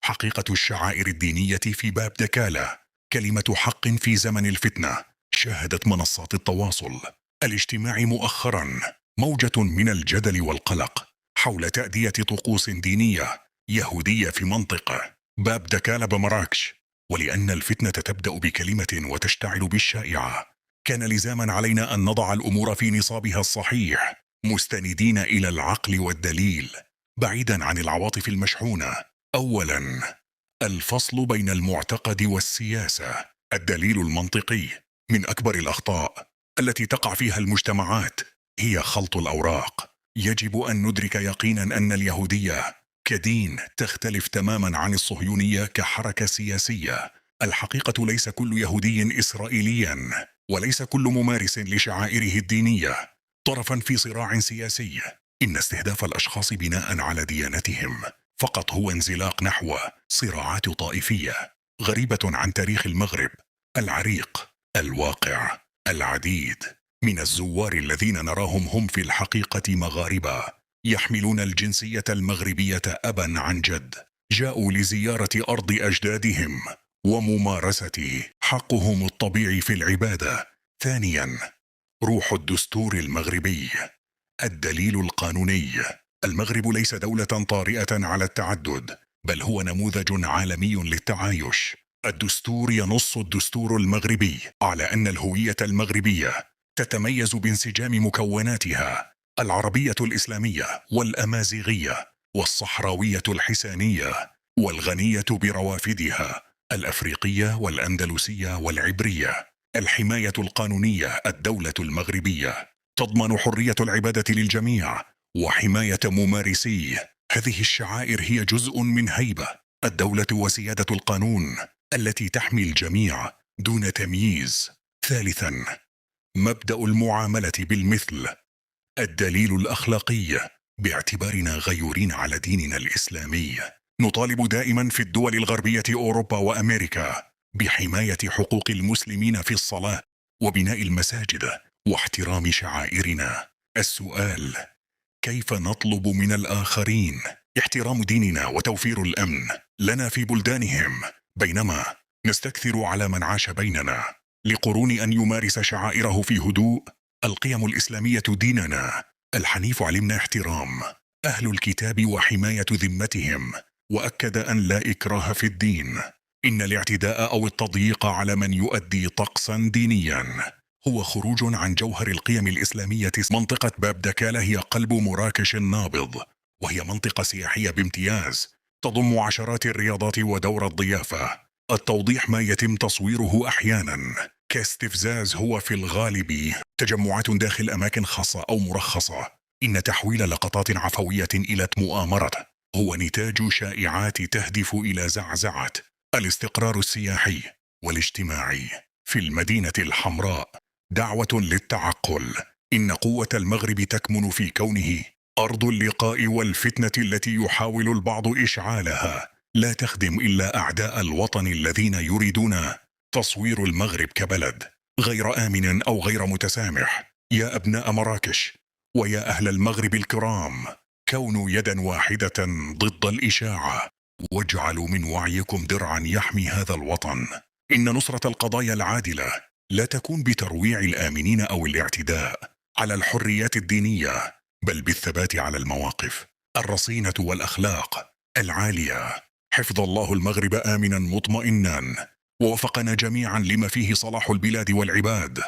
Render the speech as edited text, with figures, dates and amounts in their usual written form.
حقيقة الشعائر الدينية في باب دكالة، كلمة حق في زمن الفتنة. شاهدت منصات التواصل الاجتماعي مؤخرا موجة من الجدل والقلق حول تأدية طقوس دينية يهودية في منطقة باب دكالة بمراكش. ولأن الفتنة تبدأ بكلمة وتشتعل بالشائعة، كان لزاما علينا أن نضع الأمور في نصابها الصحيح، مستندين إلى العقل والدليل بعيدا عن العواطف المشحونة. أولا، الفصل بين المعتقد والسياسة. الدليل المنطقي. من أكبر الأخطاء التي تقع فيها المجتمعات هي خلط الأوراق. يجب أن ندرك يقينا أن اليهودية كدين تختلف تماما عن الصهيونية كحركة سياسية. الحقيقة ليس كل يهودي إسرائيليا، وليس كل ممارس لشعائره الدينية طرفا في صراع سياسي. إن استهداف الأشخاص بناء على ديانتهم فقط هو انزلاق نحو صراعات طائفية غريبة عن تاريخ المغرب العريق. الواقع العديد من الزوار الذين نراهم هم في الحقيقة مغاربة يحملون الجنسية المغربية أبا عن جد، جاءوا لزيارة أرض أجدادهم وممارسة حقهم الطبيعي في العبادة. ثانيا، روح الدستور المغربي. الدليل القانوني. المغرب ليس دولة طارئة على التعدد، بل هو نموذج عالمي للتعايش. الدستور ينص الدستور المغربي على أن الهوية المغربية تتميز بانسجام مكوناتها العربية الإسلامية والأمازيغية والصحراوية الحسانية والغنية بروافدها الأفريقية والأندلسية والعبرية. الحماية القانونية. الدولة المغربية تضمن حرية العبادة للجميع وحماية ممارسي هذه الشعائر. هي جزء من هيبة الدولة وسيادة القانون التي تحمي الجميع دون تمييز. ثالثا، مبدأ المعاملة بالمثل. الدليل الأخلاقي. باعتبارنا غيورين على ديننا الإسلامي، نطالب دائما في الدول الغربية أوروبا وأمريكا بحماية حقوق المسلمين في الصلاة وبناء المساجد واحترام شعائرنا. السؤال: كيف نطلب من الآخرين احترام ديننا وتوفير الأمن لنا في بلدانهم، بينما نستكثر على من عاش بيننا لقرون أن يمارس شعائره في هدوء؟ القيم الإسلامية ديننا الحنيف علمنا احترام أهل الكتاب وحماية ذمتهم، وأكد أن لا إكراه في الدين. إن الاعتداء أو التضييق على من يؤدي طقسا دينيا هو خروج عن جوهر القيم الإسلامية. منطقة باب دكالة هي قلب مراكش النابض، وهي منطقة سياحية بامتياز تضم عشرات الرياضات ودور الضيافة. التوضيح: ما يتم تصويره أحيانا كاستفزاز هو في الغالب تجمعات داخل أماكن خاصة أو مرخصة. إن تحويل لقطات عفوية إلى مؤامرة هو نتاج شائعات تهدف إلى زعزعة الاستقرار السياحي والاجتماعي في المدينة الحمراء. دعوة للتعقل. إن قوة المغرب تكمن في كونه أرض اللقاء والفتنة التي يحاول البعض إشعالها لا تخدم إلا أعداء الوطن الذين يريدون تصوير المغرب كبلد غير آمن أو غير متسامح. يا أبناء مراكش ويا أهل المغرب الكرام، كونوا يدا واحدة ضد الإشاعة، واجعلوا من وعيكم درعا يحمي هذا الوطن. إن نصرة القضايا العادلة لا تكون بترويع الآمنين أو الاعتداء على الحريات الدينية، بل بالثبات على المواقف الرصينة والأخلاق العالية. حفظ الله المغرب آمنا مطمئنا، ووفقنا جميعا لما فيه صلاح البلاد والعباد.